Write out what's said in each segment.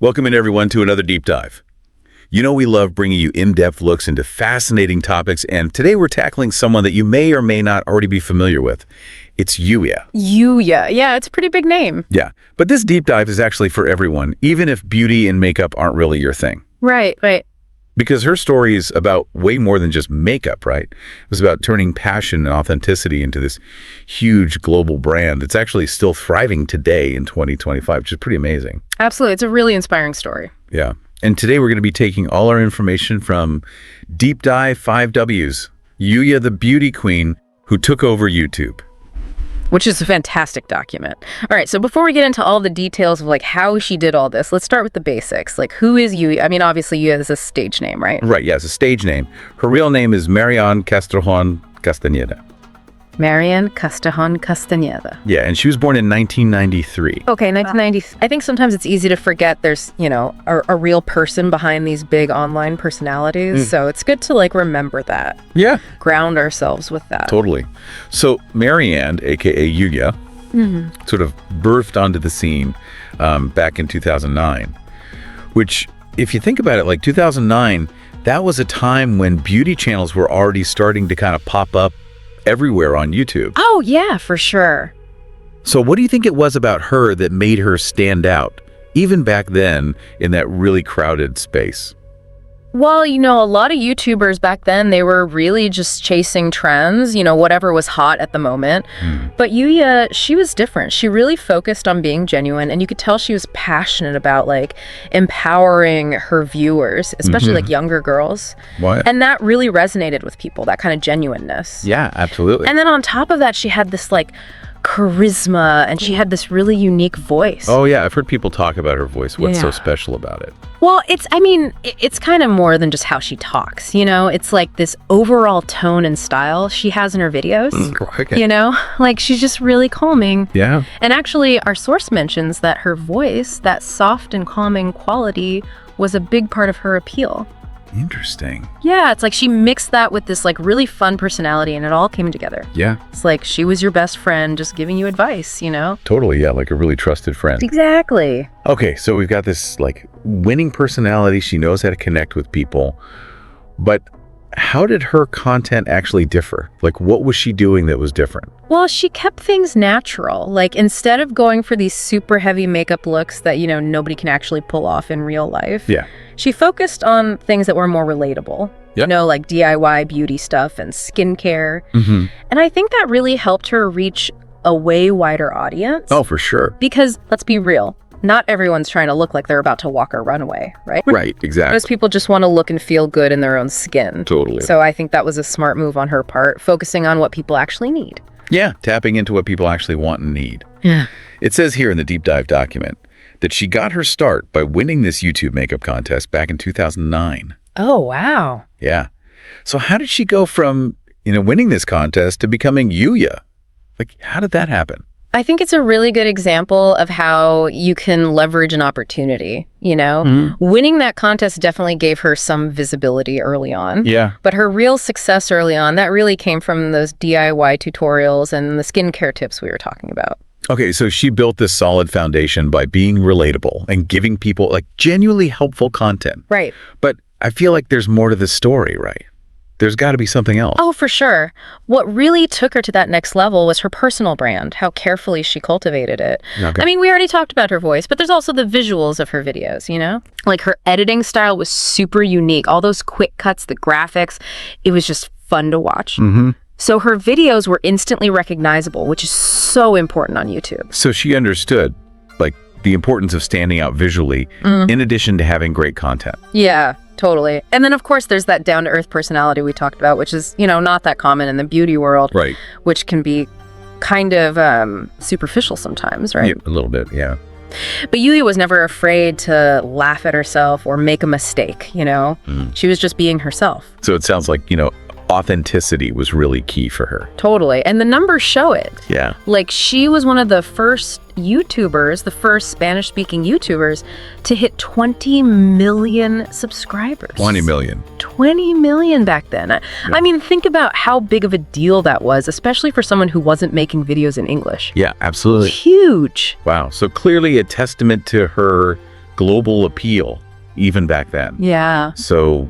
Welcome in everyone to another deep dive. You know we love bringing you in-depth looks into fascinating topics, and today we're tackling someone that you may or may not already be familiar with. It's Yuya. Yuya. Yeah, it's a pretty big name. Yeah, but this deep dive is actually for everyone, even if beauty and makeup aren't really your thing. Right. Because her story is about way more than just makeup, right? It was about turning passion and authenticity into this huge global brand that's actually still thriving today in 2025, which is pretty amazing. Absolutely. It's a really inspiring story. Yeah. And today we're going to be taking all our information from Deep Dive 5 W's, Yuya the beauty queen who took over YouTube. Which is a fantastic document. All right, so before we get into all the details of like how she did all this, let's start with the basics. Like, who is Yuya? I mean, obviously Yuya is a stage name, right? Right, yeah, it's a stage name. Her real name is Marian Castrejón Castañeda. Marian Castrejón Castañeda. Yeah, and she was born in 1993. Okay, 1990. I think sometimes it's easy to forget there's, a real person behind these big online personalities. So it's good to like remember that. Yeah. Ground ourselves with that. Totally. So Marianne, aka Yuya, sort of birthed onto the scene back in 2009, which, if you think about it, like 2009, that was a time when beauty channels were already starting to kind of pop up everywhere on YouTube. Oh, yeah, for sure. So what do you think it was about her that made her stand out, even back then in that really crowded space? Well, a lot of YouTubers back then, they were really just chasing trends, whatever was hot at the moment. But Yuya, she was different. She really focused on being genuine, and you could tell she was passionate about like empowering her viewers, especially like younger girls. What? And that really resonated with people, that kind of genuineness. Yeah, absolutely. And then on top of that, she had this like charisma, and she had this really unique voice. Oh yeah, I've heard people talk about her voice. What's so special about it? Well, it's kind of more than just how she talks, It's like this overall tone and style she has in her videos, Okay. Like she's just really calming. Yeah. And actually, our source mentions that her voice, that soft and calming quality, was a big part of her appeal. Interesting. Yeah, it's like she mixed that with this like really fun personality, and it all came together. Yeah. It's like she was your best friend just giving you advice, Totally, yeah, like a really trusted friend. Exactly. Okay, so we've got this like winning personality. She knows how to connect with people. But how did her content actually differ? Like, what was she doing that was different? Well, she kept things natural. Like, instead of going for these super heavy makeup looks that, nobody can actually pull off in real life. Yeah. She focused on things that were more relatable. Yep. Like DIY beauty stuff and skincare. And I think that really helped her reach a way wider audience. Oh, for sure. Because, let's be real, not everyone's trying to look like they're about to walk a runway, right? Right, exactly. Most people just want to look and feel good in their own skin. Totally. So I think that was a smart move on her part, focusing on what people actually need. Yeah, tapping into what people actually want and need. Yeah. It says here in the deep dive document that she got her start by winning this YouTube makeup contest back in 2009. Oh, wow. Yeah. So how did she go from, winning this contest to becoming Yuya? Like, how did that happen? I think it's a really good example of how you can leverage an opportunity, Winning that contest definitely gave her some visibility early on. Yeah. But her real success early on, that really came from those DIY tutorials and the skincare tips we were talking about. Okay, so she built this solid foundation by being relatable and giving people like genuinely helpful content. Right. But I feel like there's more to the story, right? There's got to be something else. Oh, for sure. What really took her to that next level was her personal brand, how carefully she cultivated it. Okay. I mean, we already talked about her voice, but there's also the visuals of her videos, Like her editing style was super unique. All those quick cuts, the graphics, it was just fun to watch. So her videos were instantly recognizable, which is so important on YouTube. So she understood, like, the importance of standing out visually in addition to having great content. Yeah, totally. And then, of course, there's that down-to-earth personality we talked about, which is, not that common in the beauty world. Right. Which can be kind of superficial sometimes, right? Yeah, a little bit, yeah. But Yuya was never afraid to laugh at herself or make a mistake, She was just being herself. So it sounds like, authenticity was really key for her. Totally. And the numbers show it. Yeah. Like, she was one of the first YouTubers, the first Spanish-speaking YouTubers to hit 20 million subscribers. 20 million. 20 million back then. I mean, think about how big of a deal that was, especially for someone who wasn't making videos in English. Yeah, absolutely. Huge. Wow. So clearly a testament to her global appeal even back then. Yeah. So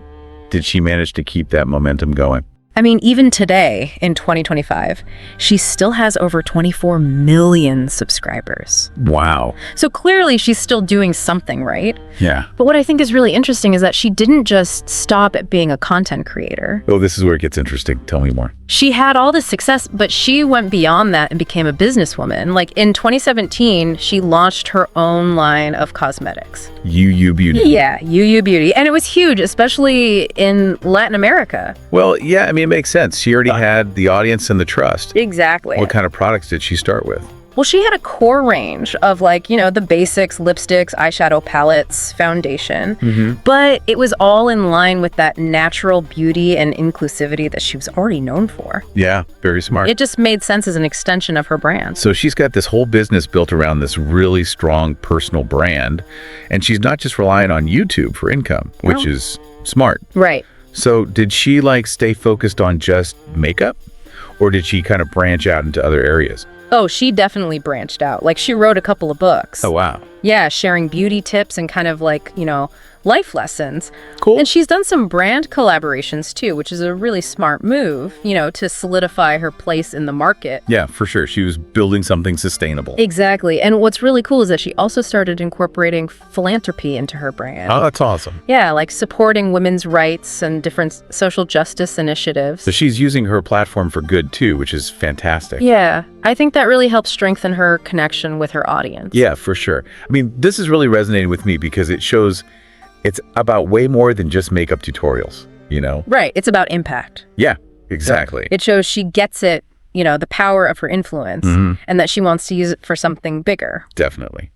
did she manage to keep that momentum going? I mean, even today, in 2025, she still has over 24 million subscribers. Wow. So clearly she's still doing something, right? Yeah. But what I think is really interesting is that she didn't just stop at being a content creator. Oh, this is where it gets interesting. Tell me more. She had all this success, but she went beyond that and became a businesswoman. Like in 2017, she launched her own line of cosmetics. Yuya Beauty. Yeah, Yuya Beauty. And it was huge, especially in Latin America. Well, yeah, I mean, it makes sense. She already had the audience and the trust. Exactly. What kind of products did she start with? Well, she had a core range of the basics, lipsticks, eyeshadow palettes, foundation, but it was all in line with that natural beauty and inclusivity that she was already known for. Yeah, very smart. It just made sense as an extension of her brand. So she's got this whole business built around this really strong personal brand, and she's not just relying on YouTube for income, which is smart. Right. So did she stay focused on just makeup, or did she kind of branch out into other areas? Oh, she definitely branched out. Like, she wrote a couple of books. Oh, wow. Yeah, sharing beauty tips and kind of life lessons. Cool. And she's done some brand collaborations too, which is a really smart move, to solidify her place in the market. Yeah, for sure. She was building something sustainable. Exactly. And what's really cool is that she also started incorporating philanthropy into her brand. Oh, that's awesome. Yeah, like supporting women's rights and different social justice initiatives. So she's using her platform for good too, which is fantastic. Yeah, I think that really helps strengthen her connection with her audience. Yeah, for sure. I mean, this is really resonating with me because it shows it's about way more than just makeup tutorials, Right. It's about impact. Yeah, exactly. It shows she gets it, the power of her influence, and that she wants to use it for something bigger. Definitely.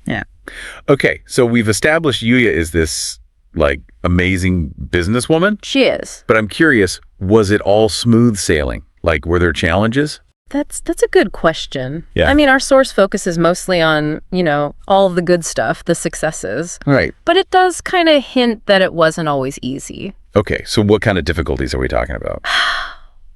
Yeah. Okay, so we've established Yuya is this amazing businesswoman. She is. But I'm curious, was it all smooth sailing? Were there challenges? That's a good question. Yeah. I mean, our source focuses mostly on, all of the good stuff, the successes. Right. But it does kind of hint that it wasn't always easy. Okay, so what kind of difficulties are we talking about?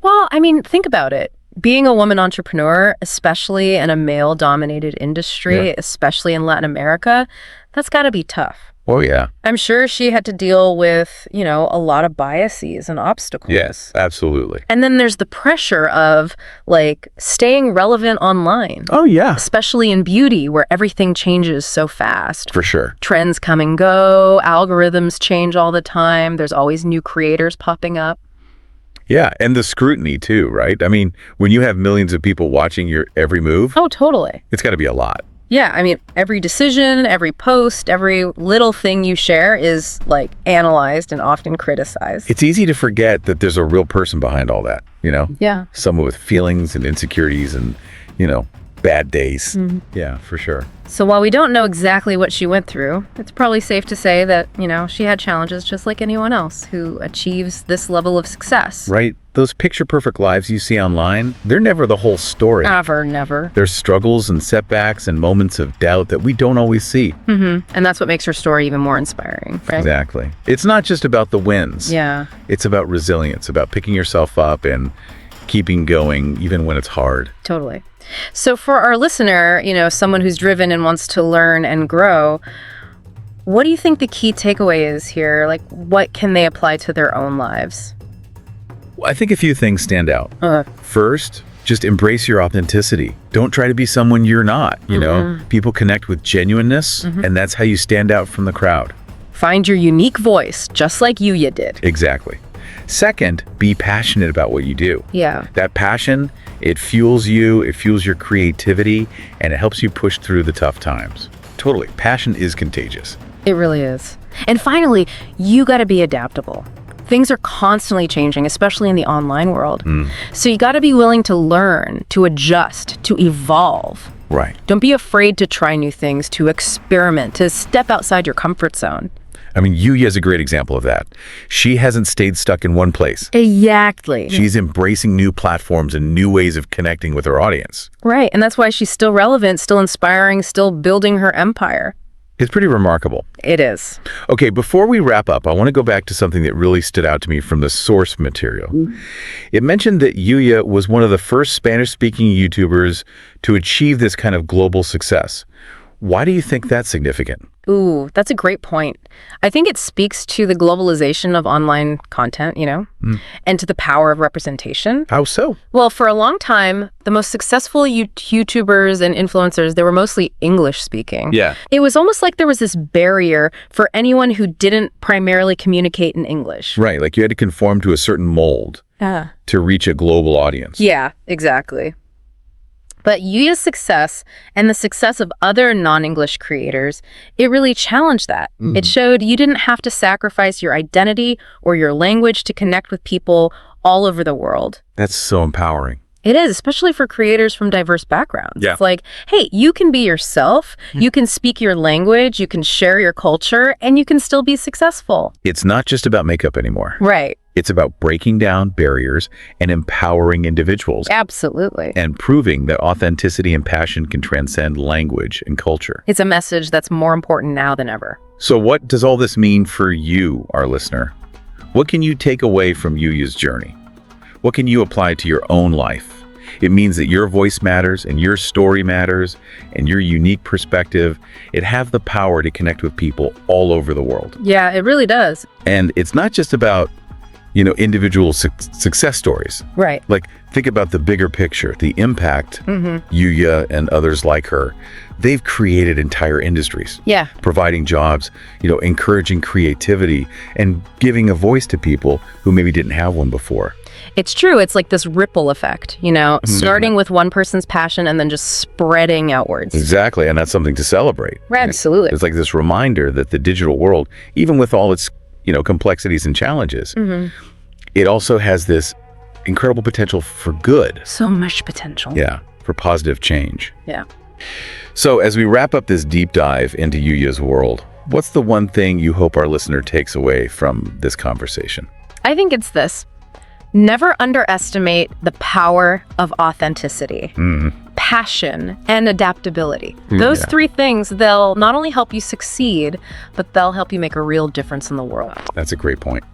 Well, I mean, think about it. Being a woman entrepreneur, especially in a male-dominated industry, especially in Latin America, that's got to be tough. Oh, yeah. I'm sure she had to deal with, a lot of biases and obstacles. Yes, absolutely. And then there's the pressure of, staying relevant online. Oh, yeah. Especially in beauty, where everything changes so fast. For sure. Trends come and go, algorithms change all the time, there's always new creators popping up. Yeah, and the scrutiny too, right? I mean, when you have millions of people watching your every move, Oh, totally. it's got to be a lot. Yeah, I mean, every decision, every post, every little thing you share is, analyzed and often criticized. It's easy to forget that there's a real person behind all that, Yeah. Someone with feelings and insecurities and, bad days. Yeah, for sure. So while we don't know exactly what she went through, it's probably safe to say that, she had challenges just like anyone else who achieves this level of success. Right? Those picture-perfect lives you see online, they're never the whole story. Never. There's struggles and setbacks and moments of doubt that we don't always see. And that's what makes her story even more inspiring, right? Exactly. It's not just about the wins. Yeah. It's about resilience, about picking yourself up and keeping going even when it's hard. Totally. So for our listener, someone who's driven and wants to learn and grow, what do you think the key takeaway is here? What can they apply to their own lives? I think a few things stand out. First, just embrace your authenticity. Don't try to be someone you're not, People connect with genuineness, and that's how you stand out from the crowd. Find your unique voice, just like Yuya did. Exactly. Second, be passionate about what you do. Yeah. That passion, it fuels you, it fuels your creativity, and it helps you push through the tough times. Totally. Passion is contagious. It really is. And finally, you got to be adaptable. Things are constantly changing, especially in the online world. So you got to be willing to learn, to adjust, to evolve. Right. Don't be afraid to try new things, to experiment, to step outside your comfort zone. I mean, Yuya is a great example of that. She hasn't stayed stuck in one place. Exactly. She's embracing new platforms and new ways of connecting with her audience. Right. And that's why she's still relevant, still inspiring, still building her empire. It's pretty remarkable. It is. Okay, before we wrap up, I want to go back to something that really stood out to me from the source material. It mentioned that Yuya was one of the first Spanish-speaking YouTubers to achieve this kind of global success. Why do you think that's significant? Ooh, that's a great point. I think it speaks to the globalization of online content, and to the power of representation. How so? Well, for a long time, the most successful YouTubers and influencers, they were mostly English speaking. Yeah. It was almost like there was this barrier for anyone who didn't primarily communicate in English. Right, like you had to conform to a certain mold to reach a global audience. Yeah, exactly. But Yuya's success and the success of other non-English creators, it really challenged that. It showed you didn't have to sacrifice your identity or your language to connect with people all over the world. That's so empowering. It is, especially for creators from diverse backgrounds. Yeah. It's like, hey, you can be yourself, you can speak your language, you can share your culture, and you can still be successful. It's not just about makeup anymore. Right. It's about breaking down barriers and empowering individuals. Absolutely. And proving that authenticity and passion can transcend language and culture. It's a message that's more important now than ever. So what does all this mean for you, our listener? What can you take away from Yuya's journey? What can you apply to your own life? It means that your voice matters and your story matters and your unique perspective. It has the power to connect with people all over the world. Yeah, it really does. And it's not just about individual success stories. Right. Like, think about the bigger picture, the impact Yuya and others like her. They've created entire industries. Yeah. Providing jobs, encouraging creativity, and giving a voice to people who maybe didn't have one before. It's true. It's like this ripple effect, starting with one person's passion and then just spreading outwards. Exactly. And that's something to celebrate. Right. Absolutely. It's like this reminder that the digital world, even with all its complexities and challenges, it also has this incredible potential for good. So much potential. Yeah, for positive change. Yeah. So as we wrap up this deep dive into Yuya's world, what's the one thing you hope our listener takes away from this conversation? I think it's this. Never underestimate the power of authenticity, passion, and adaptability. Those three things, they'll not only help you succeed, but they'll help you make a real difference in the world. That's a great point.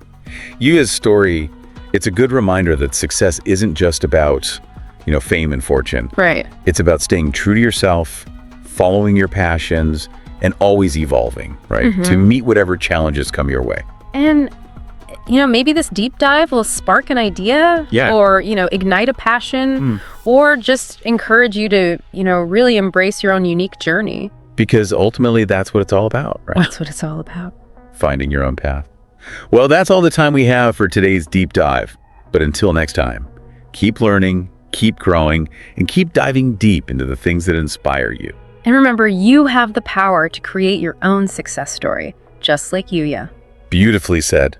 Yuya's story, it's a good reminder that success isn't just about, fame and fortune. Right. It's about staying true to yourself, following your passions, and always evolving, right? To meet whatever challenges come your way. And maybe this deep dive will spark an idea or, ignite a passion or just encourage you to, really embrace your own unique journey. Because ultimately that's what it's all about, right? That's what it's all about. Finding your own path. Well, that's all the time we have for today's deep dive. But until next time, keep learning, keep growing, and keep diving deep into the things that inspire you. And remember, you have the power to create your own success story, just like Yuya. Beautifully said.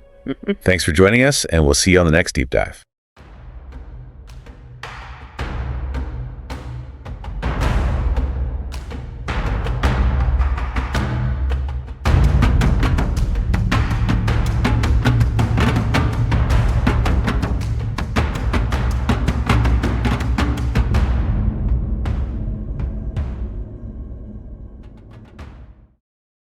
Thanks for joining us, and we'll see you on the next deep dive.